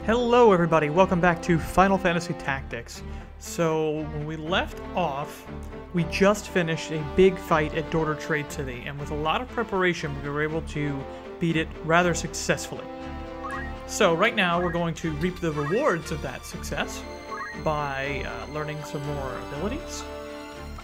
Hello everybody, welcome back to Final Fantasy Tactics. So, when we left off, we just finished a big fight at Daughter Trade City, and with a lot of preparation, we were able to beat it rather successfully. So, right now, we're going to reap the rewards of that success by learning some more abilities.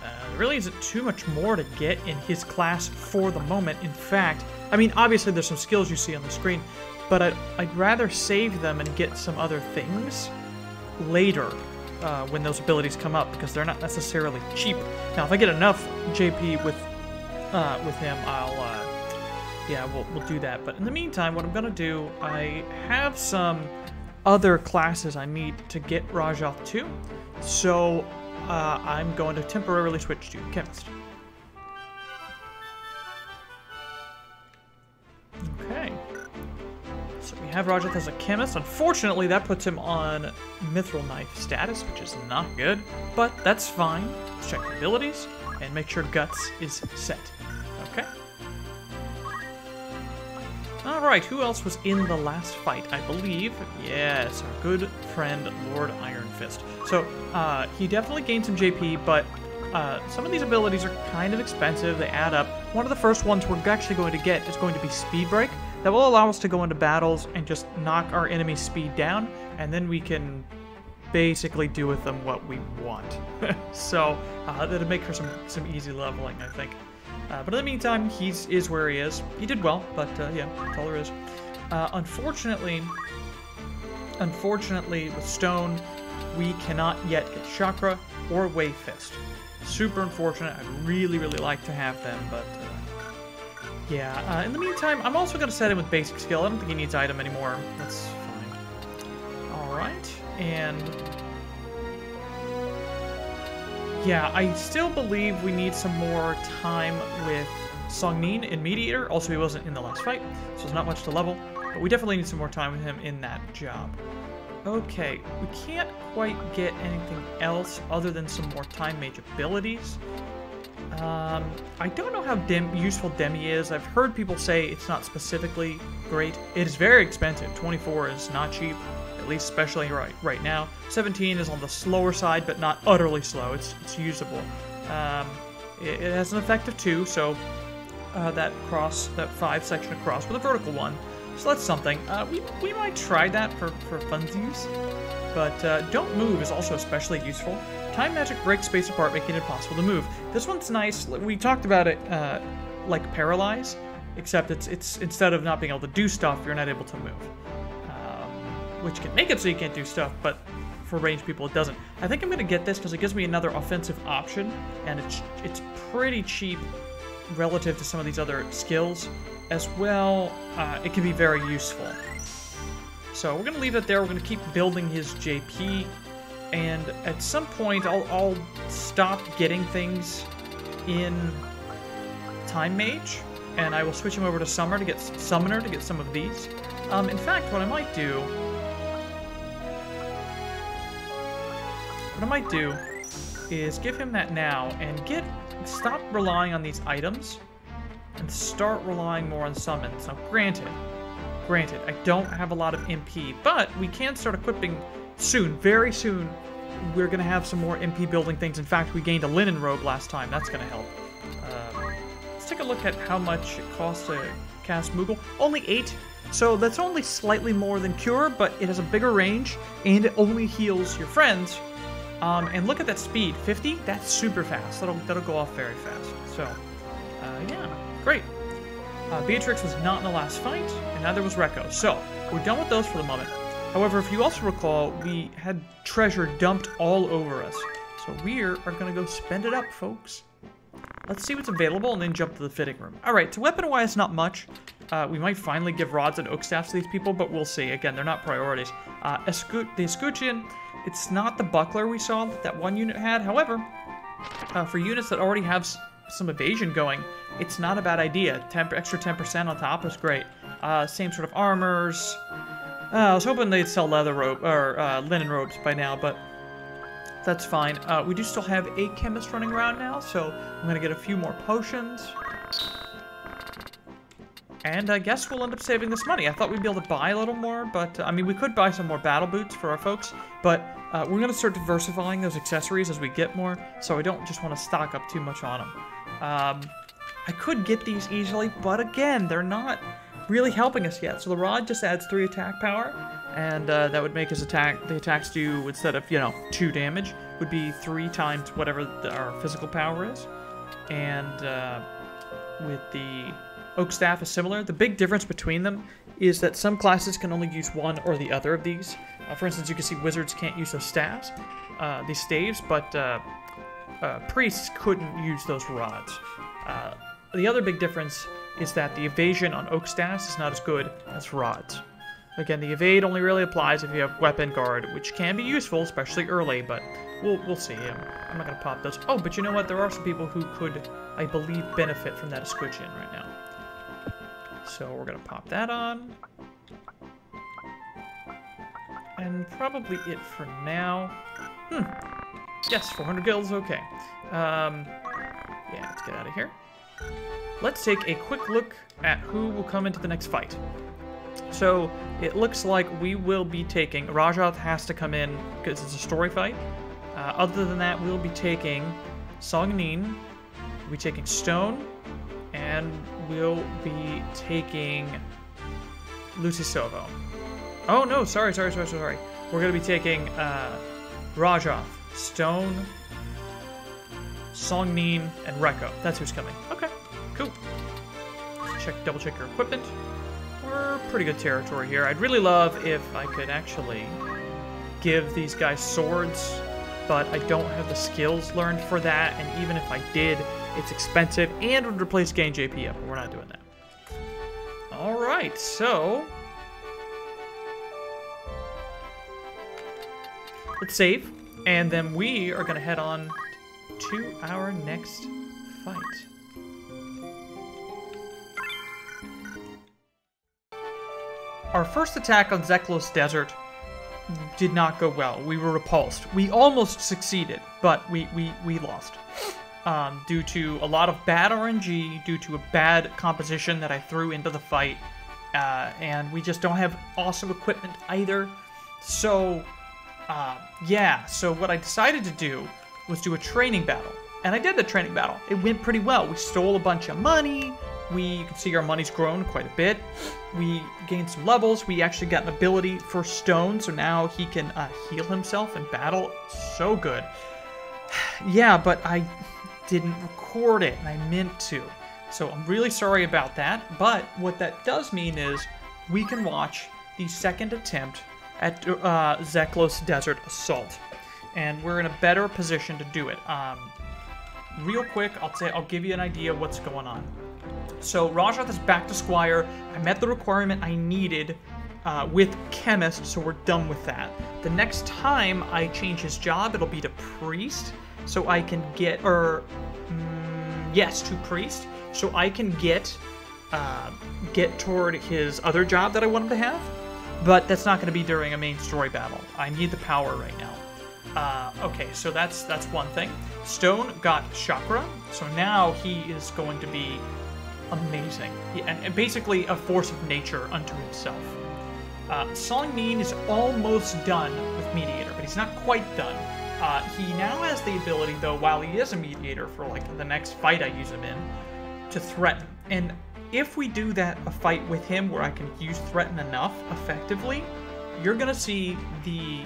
There really isn't too much more to get in his class for the moment. In fact, I mean, obviously there's some skills you see on the screen, but I'd rather save them and get some other things later when those abilities come up, because they're not necessarily cheap. Now, if I get enough JP with him, we'll do that. But in the meantime, what I'm gonna do, I have some other classes I need to get Rajoth to, so I'm going to temporarily switch to Chemist. Okay. So we have Rajoth as a Chemist. Unfortunately, that puts him on Mithril Knife status, which is not good, but that's fine. Let's check the abilities and make sure Guts is set. Okay. Alright, who else was in the last fight? I believe, yes, our good friend Lord Iron Fist. So, he definitely gained some JP, but some of these abilities are kind of expensive. They add up. One of the first ones we're actually going to get is going to be Speed Break. That will allow us to go into battles and just knock our enemy's speed down, and then we can basically do with them what we want. So, that'll make for some easy leveling, I think. But in the meantime, he is where he is. He did well, but yeah, that's all there is. Unfortunately, with Stone, we cannot yet get Chakra or Wave Fist. Super unfortunate. I'd really like to have them, but yeah. In the meantime, I'm also going to set him with basic skill. I don't think he needs item anymore. That's fine. Alright, and yeah, I still believe we need some more time with Songnin in Mediator. Also, he wasn't in the last fight, so there's not much to level, but we definitely need some more time with him in that job. Okay, we can't quite get anything else other than some more time mage abilities. I don't know how useful Demi is. I've heard people say it's not specifically great. It is very expensive. 24 is not cheap, at least especially right now. 17 is on the slower side, but not utterly slow. It's usable. It has an effect of 2, so that 5 section across with a vertical one. So that's something. We might try that for funsies. But Don't Move is also especially useful. Time Magic breaks space apart, making it impossible to move. This one's nice. We talked about it like Paralyze, except it's instead of not being able to do stuff, you're not able to move. Which can make it so you can't do stuff, but for ranged people it doesn't. I think I'm going to get this because it gives me another offensive option, and it's pretty cheap relative to some of these other skills. As well, it can be very useful. So we're going to leave it there. We're going to keep building his JP, and at some point I'll stop getting things in Time Mage, and I will switch him over to Summoner to get some of these. In fact, what I might do is give him that now and stop relying on these items and start relying more on summons. Now, granted, I don't have a lot of MP, but we can start equipping soon, very soon. We're going to have some more MP building things. In fact, we gained a linen robe last time. That's going to help. Let's take a look at how much it costs to cast Moogle. Only 8, so that's only slightly more than Cure, but it has a bigger range, and it only heals your friends. And look at that speed, 50? That's super fast. That'll go off very fast. So, yeah, great. Beatrix was not in the last fight, and neither was Rekko. So, we're done with those for the moment. However, if you also recall, we had treasure dumped all over us. So we are going to go spend it up, folks. Let's see what's available and then jump to the fitting room. Alright, so weapon-wise, not much. We might finally give rods and oak staffs to these people, but we'll see. Again, they're not priorities. The escutcheon, it's not the buckler we saw that one unit had. However, for units that already have some evasion going, it's not a bad idea. Extra 10% on top is great. Same sort of armors. I was hoping they'd sell leather robe or linen robes by now, but that's fine. We do still have a chemist running around now, so I'm gonna get a few more potions. And I guess we'll end up saving this money. I thought we'd be able to buy a little more, but, I mean, we could buy some more battle boots for our folks, but we're going to start diversifying those accessories as we get more, so I don't just want to stock up too much on them. I could get these easily, but again, they're not really helping us yet. So the rod just adds 3 attack power, and that would make his the attacks do, instead of, 2 damage, would be 3 times whatever our physical power is. And with the Oak Staff is similar. The big difference between them is that some classes can only use one or the other of these. For instance, you can see wizards can't use those staves, these staves, but priests couldn't use those rods. The other big difference is that the evasion on Oak Staffs is not as good as rods. Again, the evade only really applies if you have weapon guard, which can be useful, especially early, but we'll see. I'm not going to pop those. Oh, but you know what? There are some people who could, I believe, benefit from that escutcheon right now. So we're going to pop that on. And probably it for now. Yes, 400 gills, okay. Yeah, let's get out of here. Let's take a quick look at who will come into the next fight. So, it looks like we will be taking... Rajath has to come in because it's a story fight. Other than that, we'll be taking Songnin, we'll be taking Stone, and we'll be taking Lucy Sovo. Oh, no, sorry. We're going to be taking Rajath, Stone, Songnin, and Rekko. That's who's coming. Okay, cool. Double check your equipment. We're pretty good territory here. I'd really love if I could actually give these guys swords, but I don't have the skills learned for that, and even if I did, it's expensive and would replace gain JP up, but we're not doing that. Alright, so... let's save, and then we are going to head on to our next fight. Our first attack on Zeklaus Desert did not go well. We were repulsed. We almost succeeded, but we lost. Due to a lot of bad RNG, due to a bad composition that I threw into the fight, and we just don't have awesome equipment either. So, yeah, so what I decided to do was do a training battle. And I did the training battle. It went pretty well. We stole a bunch of money. You can see our money's grown quite a bit. We gained some levels. We actually got an ability for Stone, so now he can heal himself in battle. So good. Yeah, but I didn't record it, and I meant to. So I'm really sorry about that, but what that does mean is we can watch the second attempt at Zeklaus Desert Assault. And we're in a better position to do it. Real quick, I'll give you an idea of what's going on. So Rajath is back to Squire. I met the requirement I needed with Chemist, so we're done with that. The next time I change his job, it'll be to Priest, so I can get, yes, to Priest, so I can get toward his other job that I want him to have. But that's not going to be during a main story battle. I need the power right now. Okay, so that's one thing. Stone got Chakra, so now he is going to be amazing. And basically a force of nature unto himself. Songnin is almost done with Mediator, but he's not quite done. He now has the ability, though, while he is a Mediator for like the next fight I use him in, to threaten. And if we do a fight with him where I can use Threaten enough effectively, you're gonna see the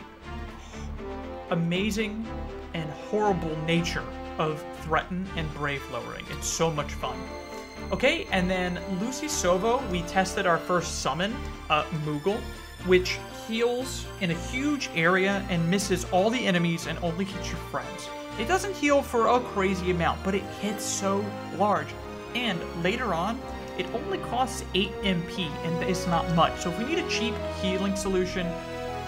amazing and horrible nature of Threaten and Brave lowering. It's so much fun. Okay, and then Lucy Sovo, we tested our first summon, Moogle, which heals in a huge area and misses all the enemies and only hits your friends. It doesn't heal for a crazy amount, but it hits so large. And later on, it only costs 8 MP, and it's not much. So if we need a cheap healing solution,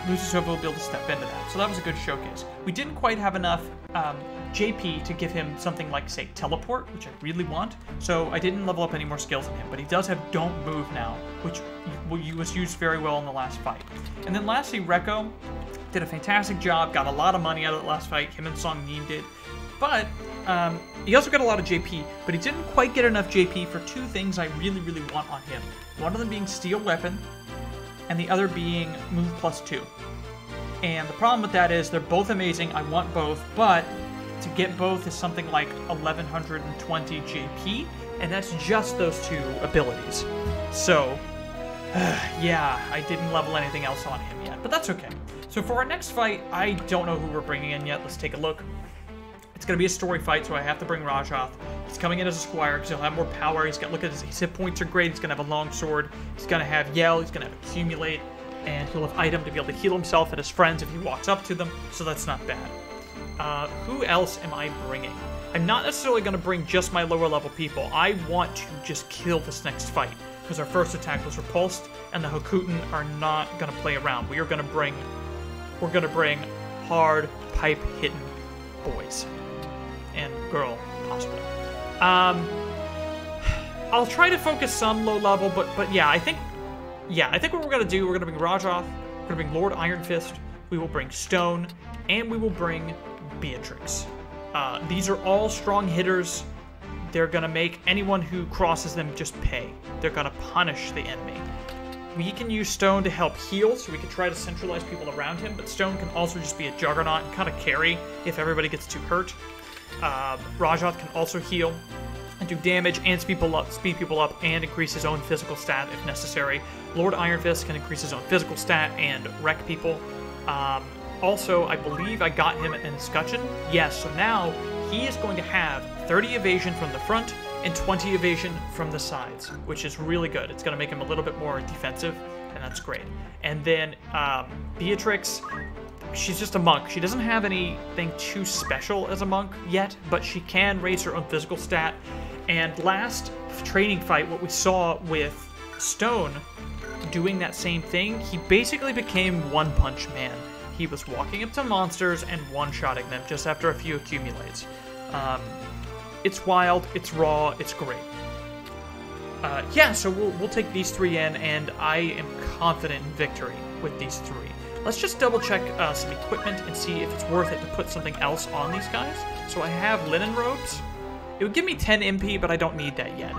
Lucy Sovo will be able to step into that. So that was a good showcase. We didn't quite have enough JP to give him something like, say, Teleport, which I really want. So I didn't level up any more skills on him, but he does have Don't Move now, which was used very well in the last fight. And then lastly, Rekko did a fantastic job, got a lot of money out of the last fight. Him and Songnin did. But He also got a lot of JP, but he didn't quite get enough JP for two things I really, really want on him. One of them being Steel Weapon, and the other being Move +2. And the problem with that is they're both amazing. I want both, but to get both is something like 1120 JP, and that's just those two abilities. So, yeah, I didn't level anything else on him yet, but that's okay. So for our next fight, I don't know who we're bringing in yet. Let's take a look. It's going to be a story fight, so I have to bring Rajoth. He's coming in as a squire because he'll have more power. He's got, look at his hit points are great. He's going to have a long sword. He's going to have yell. He's going to have accumulate. And he'll have item to be able to heal himself and his friends if he walks up to them. So that's not bad. Who else am I bringing? I'm not necessarily going to bring just my lower level people. I want to just kill this next fight because our first attack was repulsed and the Hokuton are not going to play around. We're going to bring hard pipe hitting boys. And girl, possibly. I'll try to focus some low level, but yeah, I think what we're gonna do, we're gonna bring Rajoth, we're gonna bring Lord Iron Fist, we will bring Stone, and we will bring Beatrix. These are all strong hitters. They're gonna make anyone who crosses them just pay. They're gonna punish the enemy. We can use Stone to help heal, so we can try to centralize people around him, but Stone can also just be a juggernaut and kind of carry if everybody gets too hurt. Rajoth can also heal and do damage and speed people up and increase his own physical stat if necessary. Lord Iron Fist can increase his own physical stat and wreck people. Also, I believe I got him an escutcheon. Yes, so now he is going to have 30 evasion from the front and 20 evasion from the sides, which is really good. It's going to make him a little bit more defensive, and that's great. And then Beatrix, she's just a monk. She doesn't have anything too special as a monk yet, but she can raise her own physical stat. And last training fight, what we saw with Stone doing that same thing, he basically became One Punch Man. He was walking up to monsters and one-shotting them just after a few accumulates. It's wild, it's raw, it's great. Yeah, so we'll take these three in, and I am confident in victory with these three. Let's just double check some equipment and see if it's worth it to put something else on these guys. So I have linen robes. It would give me 10 MP, but I don't need that yet.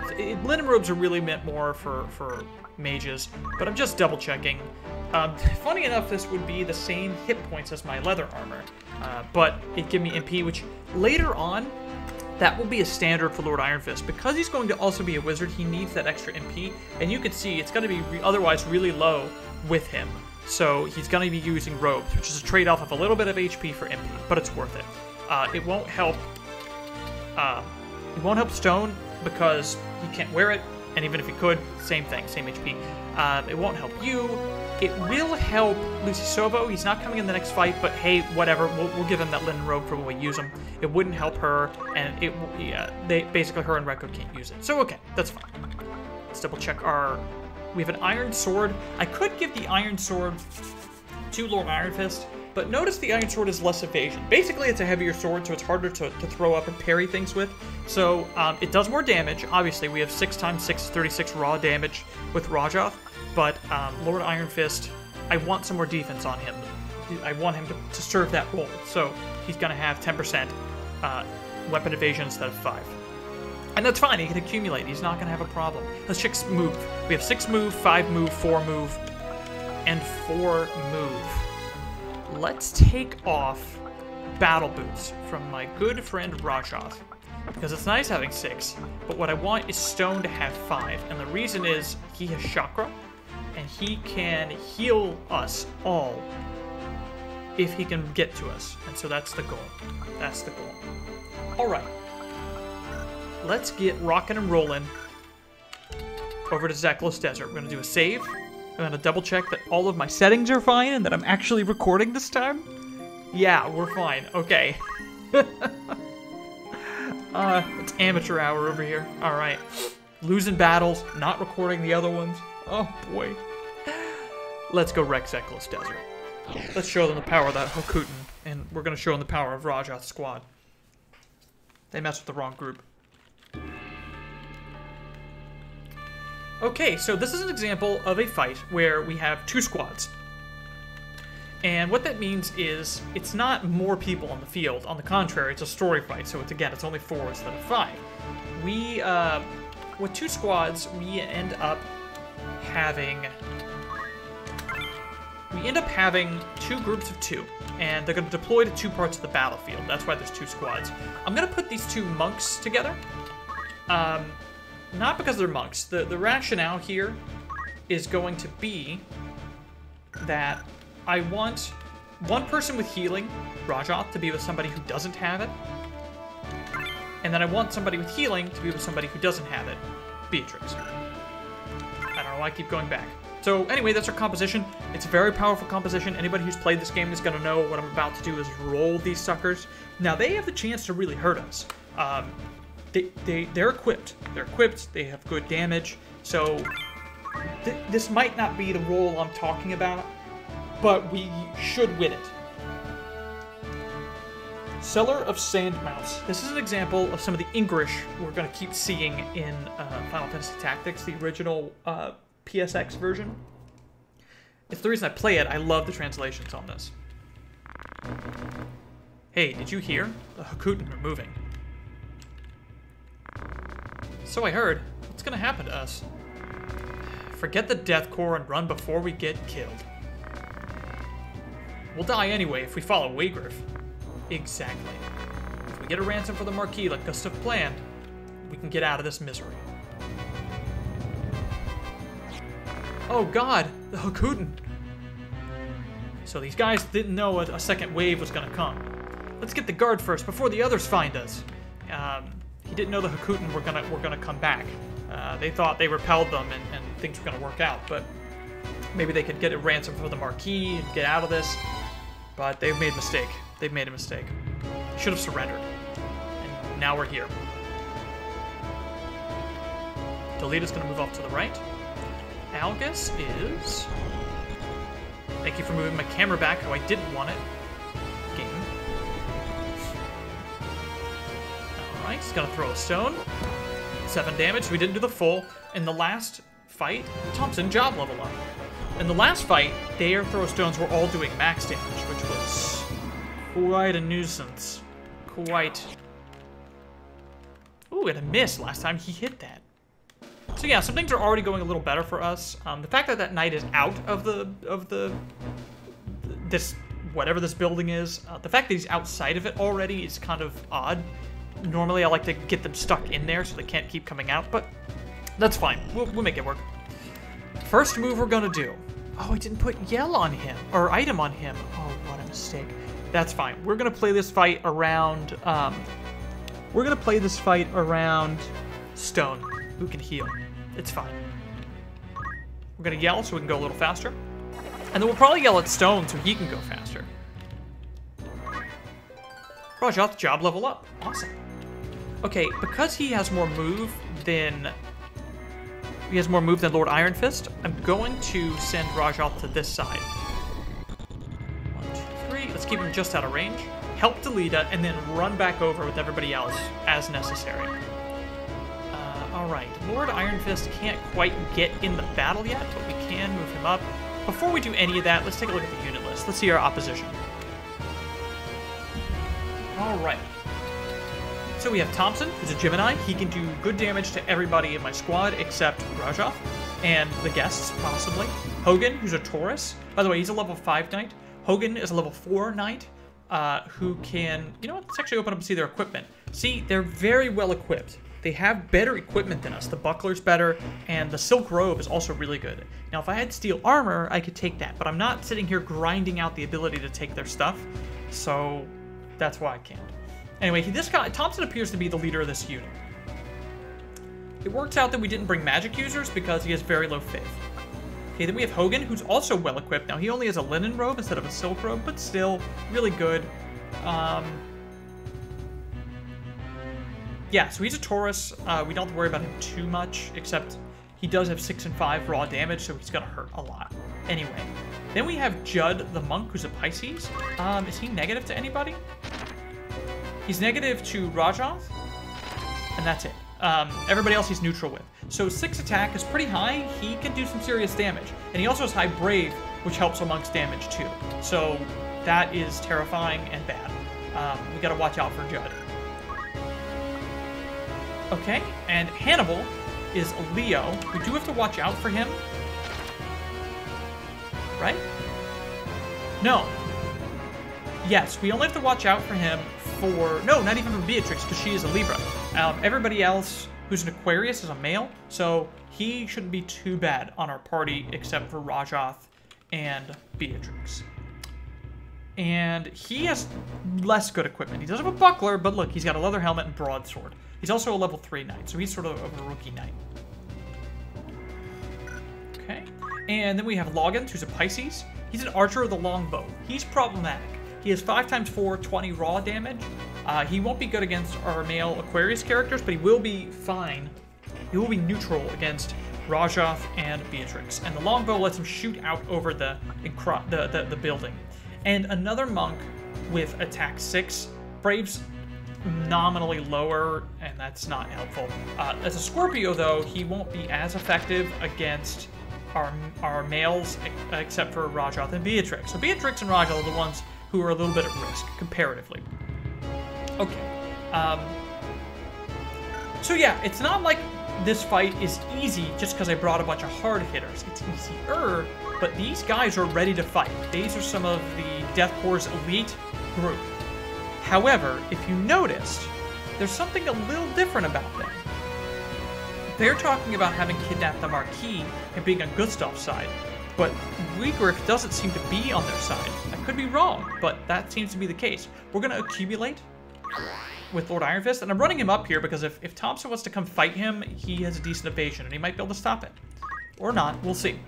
Linen robes are really meant more for mages, but I'm just double checking. Funny enough, this would be the same hit points as my leather armor, but it'd give me MP, which later on, that will be a standard for Lord Iron Fist. Because he's going to also be a wizard, he needs that extra MP, and you can see it's going to be otherwise really low with him. So he's going to be using robes, which is a trade-off of a little bit of HP for MP, but it's worth it. It won't help Stone because he can't wear it, and even if he could, same thing, same HP. It won't help you. It will help Lucy Sobo. He's not coming in the next fight, but hey, whatever. We'll give him that linen robe for when we use him. It wouldn't help her, and basically her and Rekko can't use it. So okay, that's fine. Let's double check we have an iron sword. I could give the iron sword to Lord Iron Fist, but notice the iron sword is less evasion. Basically, it's a heavier sword, so it's harder to throw up and parry things with. So it does more damage. Obviously, we have 6 × 6 is 36 raw damage with Rajoth, but Lord Iron Fist, I want some more defense on him. I want him to serve that role. So he's going to have 10% weapon evasion instead of 5. And that's fine, he can accumulate. He's not going to have a problem. Let's check move. We have 6 move, 5 move, 4 move, and 4 move. Let's take off battle boots from my good friend Rajoth, because it's nice having 6, but what I want is Stone to have 5, and the reason is he has chakra, and he can heal us all if he can get to us, and so that's the goal. That's the goal. Alright. Let's get rockin' and rollin' over to Zeklaus Desert. We're going to do a save. I'm going to double check that all of my settings are fine and that I'm actually recording this time. Yeah, we're fine. Okay. It's amateur hour over here. Alright. Losing battles, not recording the other ones. Oh, boy. Let's go wreck Zeklaus Desert. Let's show them the power of that Hokuton, and we're going to show them the power of Rajoth's squad. They messed with the wrong group. Okay, so this is an example of a fight where we have 2 squads. And what that means is it's not more people on the field. On the contrary, it's a story fight, so it's only 4 instead of 5. We, with 2 squads, we end up having 2 groups of 2, and they're going to deploy to 2 parts of the battlefield. That's why there's 2 squads. I'm going to put these 2 monks together, not because they're monks. The rationale here is going to be that I want one person with healing, Rajoth, to be with somebody who doesn't have it. And then I want somebody with healing to be with somebody who doesn't have it, Beatrix. I don't know why I keep going back. So anyway, that's our composition. It's a very powerful composition. Anybody who's played this game is going to know what I'm about to do is roll these suckers. Now, they have the chance to really hurt us. They're equipped. They're equipped. They have good damage. So this might not be the roll I'm talking about, but we should win it. Cellar of Sandmouse. This is an example of some of the English we're going to keep seeing in Final Fantasy Tactics, the original PSX version. It's the reason I play it. I love the translations on this. Hey, did you hear? The Hakuten are moving. So I heard. What's going to happen to us? Forget the deathcore and run before we get killed. We'll die anyway if we follow Waygriff. Exactly. If we get a ransom for the Marquis like Gustav planned, we can get out of this misery. Oh god, the Hakuten. So these guys didn't know a second wave was gonna come. Let's get the guard first before the others find us. He didn't know the Hakuten were gonna come back. They thought they repelled them and things were gonna work out, but maybe they could get a ransom for the Marquis and get out of this. But they've made a mistake. They've made a mistake. Should have surrendered. And now we're here. Delita's gonna move off to the right. Algus is... Thank you for moving my camera back how I didn't want it. Game. Alright, he's gonna throw a stone. 7 damage, we didn't do the full. In the last fight, Thompson job level up. In the last fight, their throw stones were all doing max damage, which was quite a nuisance. Quite. Ooh, and a miss last time he hit that. So yeah, some things are already going a little better for us. The fact that that knight is out of this whatever this building is, the fact that he's outside of it already is kind of odd. Normally, I like to get them stuck in there so they can't keep coming out, but that's fine. We'll make it work. First move we're gonna do. Oh, I didn't put yell on him or item on him. Oh, what a mistake. That's fine. We're gonna play this fight around. Stone, who can heal. It's fine. We're gonna yell so we can go a little faster. And then we'll probably yell at Stone so he can go faster. Rajoth, job level up. Awesome. Okay, because he has more move than Lord Iron Fist, I'm going to send Rajoth to this side. 1, 2, 3. Let's keep him just out of range. Help Delita, and then run back over with everybody else as necessary. Alright, Lord Iron Fist can't quite get in the battle yet, but we can move him up. Before we do any of that, let's take a look at the unit list. Let's see our opposition. Alright. So we have Thompson, who's a Gemini. He can do good damage to everybody in my squad except Rajoth and the guests, possibly. Hogan, who's a Taurus. By the way, he's a level 5 knight. Hogan is a level 4 knight who can... You know what? Let's actually open up and see their equipment. See, they're very well equipped. They have better equipment than us. The buckler's better, and the silk robe is also really good. Now, if I had steel armor, I could take that, but I'm not sitting here grinding out the ability to take their stuff, so that's why I can't. Anyway, this guy, Thompson, appears to be the leader of this unit. It works out that we didn't bring magic users because he has very low faith. Okay, then we have Hogan, who's also well equipped. Now, he only has a linen robe instead of a silk robe, but still really good. Yeah, so he's a Taurus. We don't have to worry about him too much, except he does have 6 and 5 raw damage, so he's gonna hurt a lot. Anyway, then we have Judd the Monk, who's a Pisces. Is he negative to anybody? He's negative to Rajoth, and that's it. Everybody else he's neutral with. So 6 attack is pretty high. He can do some serious damage. And he also has high Brave, which helps amongst damage too. So that is terrifying and bad. We gotta watch out for Judd. Okay, and Hannibal is a Leo. We do have to watch out for him. Right? No. Yes, we only have to watch out for him for... No, not even for Beatrix, because she is a Libra. Everybody else who's an Aquarius is a male, so he shouldn't be too bad on our party, except for Rajoth and Beatrix. And he has less good equipment. He does have a buckler, but look, he's got a leather helmet and broadsword. He's also a level 3 knight, so he's sort of a rookie knight. Okay. And then we have Loggins, who's a Pisces. He's an archer with a longbow. He's problematic. He has 5x4, 20 raw damage. He won't be good against our male Aquarius characters, but he will be fine. He will be neutral against Rajoth and Beatrix. And the longbow lets him shoot out over the building. And another monk with attack 6. Brave's nominally lower, and that's not helpful. As a Scorpio, though, he won't be as effective against our males, except for Rajoth and Beatrix. So Beatrix and Rajoth are the ones who are a little bit at risk, comparatively. Okay. So yeah, it's not like this fight is easy just because I brought a bunch of hard hitters. It's easier, but these guys are ready to fight. These are some of the Death Corps' elite group. However, if you noticed, there's something a little different about them. They're talking about having kidnapped the Marquis and being on Gustav's side, but Wigriff doesn't seem to be on their side. I could be wrong, but that seems to be the case. We're going to accumulate with Lord Iron Fist, and I'm running him up here because if Thompson wants to come fight him, he has a decent evasion, and he might be able to stop it. Or not, we'll see.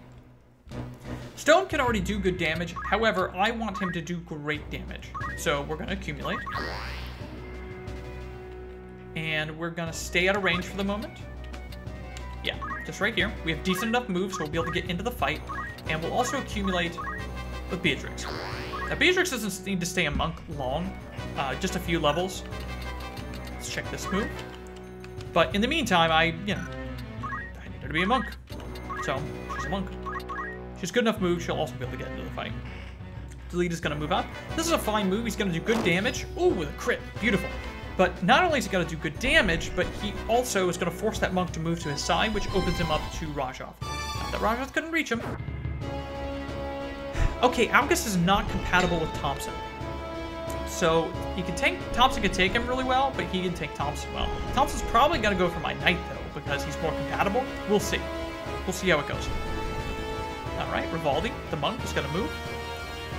Stone can already do good damage, however, I want him to do great damage. So we're going to accumulate. And we're going to stay out of range for the moment. Yeah, just right here. We have decent enough moves, so we'll be able to get into the fight. And we'll also accumulate with Beatrix. Now, Beatrix doesn't need to stay a monk long, just a few levels. Let's check this move. But in the meantime, I need her to be a monk. So, she's a monk. She's good enough move, she'll also be able to get into the fight. Delita's gonna move up. This is a fine move, he's gonna do good damage. Ooh, with a crit, beautiful. But not only is he gonna do good damage, but he also is gonna force that monk to move to his side, which opens him up to Rajoth. Not that Rajoth couldn't reach him. Okay, August is not compatible with Thompson. So, Thompson can take him really well, but he can take Thompson well. Thompson's probably gonna go for my knight, though, because he's more compatible. We'll see. We'll see how it goes. Alright, Rivaldi, the monk, is going to move.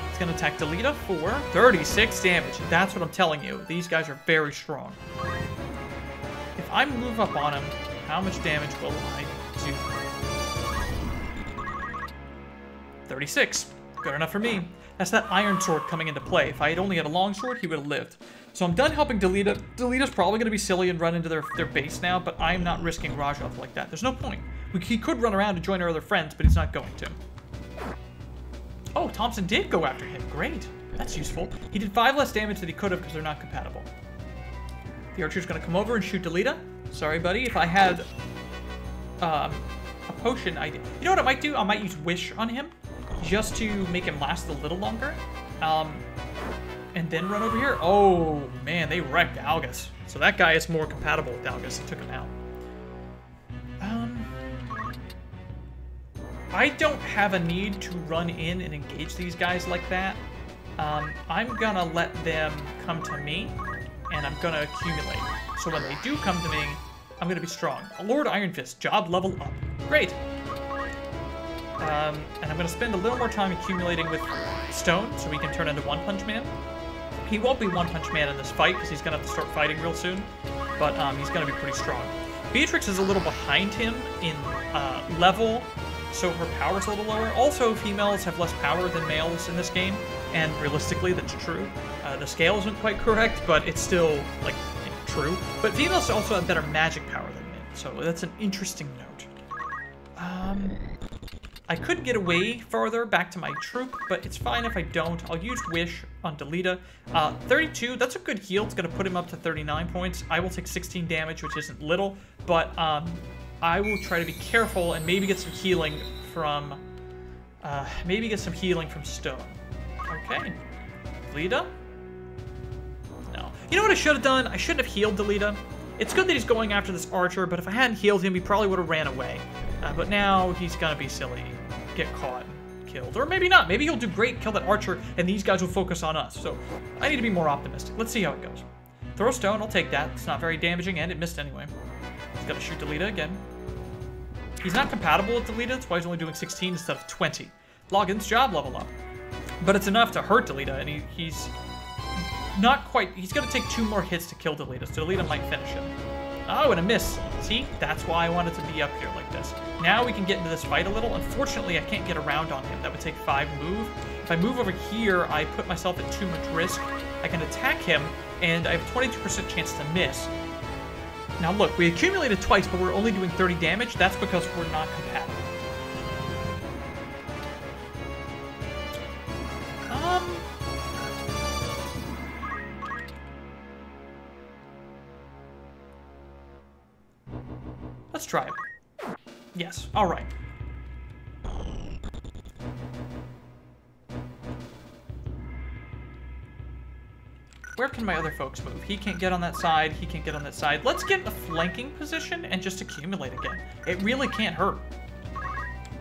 He's going to attack Delita for 36 damage. That's what I'm telling you. These guys are very strong. If I move up on him, how much damage will I do? 36. Good enough for me. That's that iron sword coming into play. If I had only had a long sword, he would have lived. So I'm done helping Delita. Delita's probably going to be silly and run into their base now, but I'm not risking Rajoth like that. There's no point. He could run around and join our other friends, but he's not going to. Oh, Thompson did go after him. Great. That's useful. He did 5 less damage than he could have because they're not compatible. The archer's going to come over and shoot Delita. Sorry, buddy. If I had a potion, you know what I might do? I might use Wish on him just to make him last a little longer. And then run over here. Oh, man, they wrecked Algus. So that guy is more compatible with Algus. He took him out. I don't have a need to run in and engage these guys like that. I'm gonna let them come to me, and I'm gonna accumulate. So when they do come to me, I'm gonna be strong. Lord Iron Fist, job level up. Great. And I'm gonna spend a little more time accumulating with Stone, so he can turn into One Punch Man. He won't be One Punch Man in this fight, because he's gonna have to start fighting real soon. But he's gonna be pretty strong. Beatrix is a little behind him in level, so her power's a little lower. Also, females have less power than males in this game, and realistically, that's true. The scale isn't quite correct, but it's still, like, true. But females also have better magic power than men, so that's an interesting note. I could get away farther back to my troop, but it's fine if I don't. I'll use Wish on Delita. 32, that's a good heal. It's going to put him up to 39 points. I will take 16 damage, which isn't little, but I will try to be careful and maybe get some healing from Maybe get some healing from stone. Okay. Delita? No. You know what I should have done? I shouldn't have healed Delita. It's good that he's going after this archer, but if I hadn't healed him, he probably would have ran away. But now he's gonna be silly. Get caught. Killed. Or maybe not. Maybe he'll do great, kill that archer, and these guys will focus on us. So I need to be more optimistic. Let's see how it goes. Throw a stone. I'll take that. It's not very damaging, and it missed anyway. He's got to shoot Delita again. He's not compatible with Delita. That's why he's only doing 16 instead of 20. Login's job level up. But it's enough to hurt Delita, and he's not quite... He's going to take 2 more hits to kill Delita, so Delita might finish him. Oh, and a miss. See? That's why I wanted to be up here like this. Now we can get into this fight a little. Unfortunately, I can't get around on him. That would take 5 move. If I move over here, I put myself at too much risk. I can attack him, and I have a 22% chance to miss. Now look, we accumulated twice, but we're only doing 30 damage. That's because we're not compatible. Let's try it. Yes, alright. Where can my other folks move? He can't get on that side, he can't get on that side. Let's get in a flanking position and just accumulate again. It really can't hurt.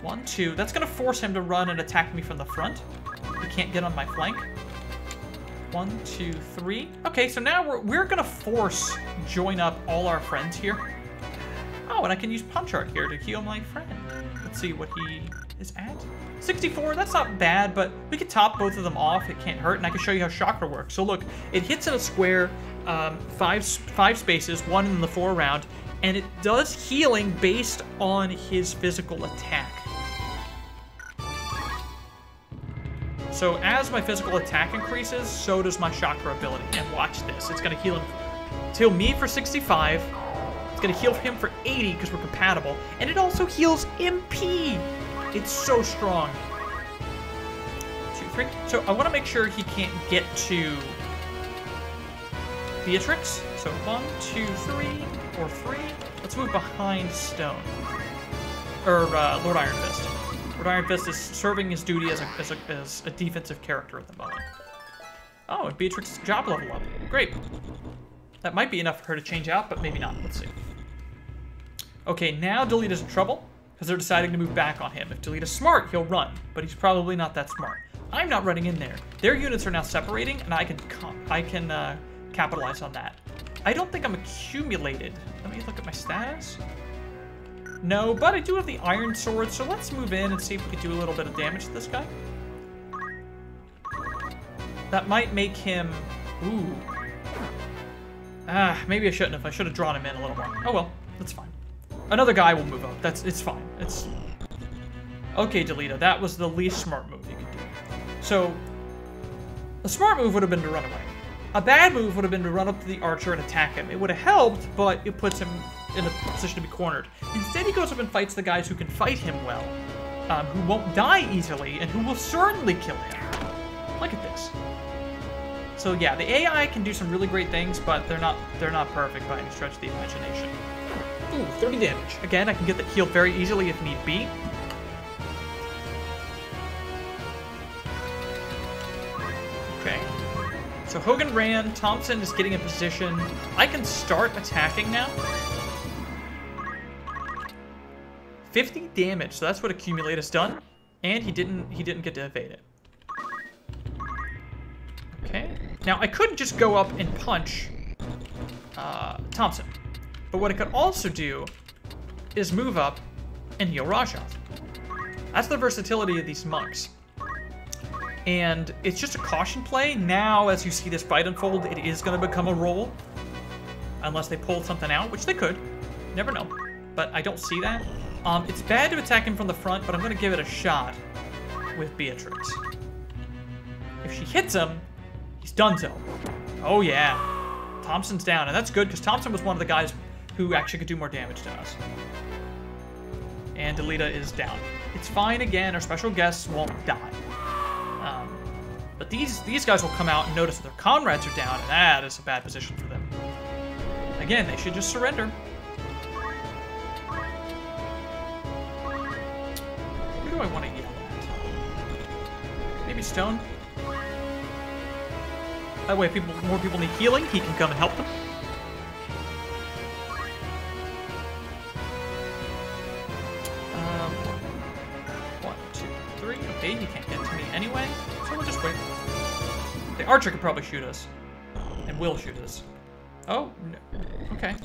1, 2. That's going to force him to run and attack me from the front. He can't get on my flank. 1, 2, 3. Okay, so now we're going to join up all our friends here. Oh, and I can use Punch Art here to heal my friend. Let's see what he is at. 64, that's not bad, but we can top both of them off. It can't hurt, and I can show you how Chakra works. So look, it hits in a square, 5 spaces, 1 in the 4 round, and it does healing based on his physical attack. So as my physical attack increases, so does my Chakra ability. And watch this, it's gonna heal me for 65. Gonna heal him for 80 because we're compatible, and it also heals MP. It's so strong. 2, 3. So I want to make sure he can't get to Beatrix. So 1, 2, 3, or 3. Let's move behind Stone, or Lord Iron Fist. Lord Iron Fist is serving his duty as a defensive character at the moment. Oh, and Beatrix's job level up. Great. That might be enough for her to change out, but maybe not. Let's see. Okay, now Delita's in trouble, because they're deciding to move back on him. If Delita's smart, he'll run, but he's probably not that smart. I'm not running in there. Their units are now separating, and I can capitalize on that. I don't think I'm accumulated. Let me look at my status. No, but I do have the Iron Sword, so let's move in and see if we can do a little bit of damage to this guy. That might make him... Ooh. Maybe I shouldn't have. I should have drawn him in a little more. Oh well, that's fine. Another guy will move up. It's fine. It's okay, Delita. That was the least smart move you could do. So a smart move would have been to run away. A bad move would have been to run up to the archer and attack him. It would have helped, but it puts him in a position to be cornered. Instead, he goes up and fights the guys who can fight him well, who won't die easily, and who will certainly kill him. Look at this. So yeah, the AI can do some really great things, but they're not perfect by any stretch of the imagination. Ooh, 30 damage. Again, I can get that healed very easily if need be. Okay. So Hogan ran, Thompson is getting in position. I can start attacking now. 50 damage, so that's what Accumulate has done. And he didn't get to evade it. Okay. Now, I could just go up and punch Thompson. But what I could also do is move up and heal Rajat. That's the versatility of these monks. And it's just a caution play. Now, as you see this fight unfold, it is going to become a roll. Unless they pull something out, which they could. Never know. But I don't see that. It's bad to attack him from the front, but I'm going to give it a shot with Beatrix. If she hits him, he's donezo. Oh, yeah. Thompson's down, and that's good, because Thompson was one of the guys who actually could do more damage to us. And Delita is down. It's fine again, our special guests won't die. But these guys will come out and notice that their comrades are down, and that is a bad position for them. Again, they should just surrender. Who do I want to yell at? stone. That way, if more people need healing, he can come and help them. One, two, three. Okay, he can't get to me anyway, so we'll just wait. The archer could probably shoot us, and will shoot us. Oh, no. Okay.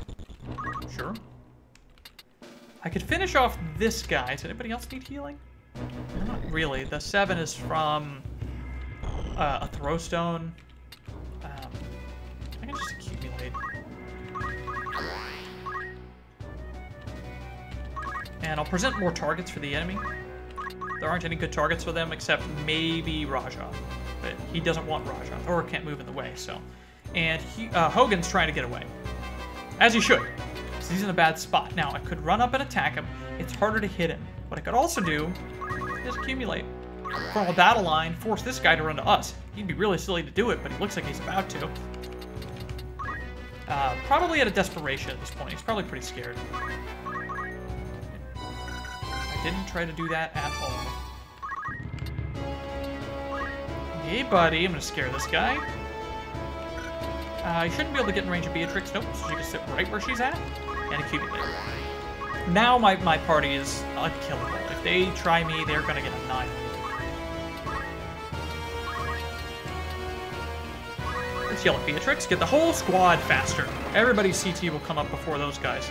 Sure. I could finish off this guy. Does anybody else need healing? Not really. The 7 is from a throw stone. I can just accumulate. And I'll present more targets for the enemy. There aren't any good targets for them except maybe Rajah. But he doesn't want Rajah, or can't move in the way, so. And Hogan's trying to get away. As he should. Because he's in a bad spot. Now, I could run up and attack him. It's harder to hit him. What I could also do is accumulate. Form a battle line, force this guy to run to us. He'd be really silly to do it, but he looks like he's about to. Probably out of desperation at this point. He's probably pretty scared. I didn't try to do that at all. Hey, buddy. I'm going to scare this guy. You shouldn't be able to get in range of Beatrix. Nope. So she can sit right where she's at and accumulate. Now my party is unkillable. If they try me, they're going to get annihilated. Let's yell at Beatrix. Get the whole squad faster. Everybody's CT will come up before those guys.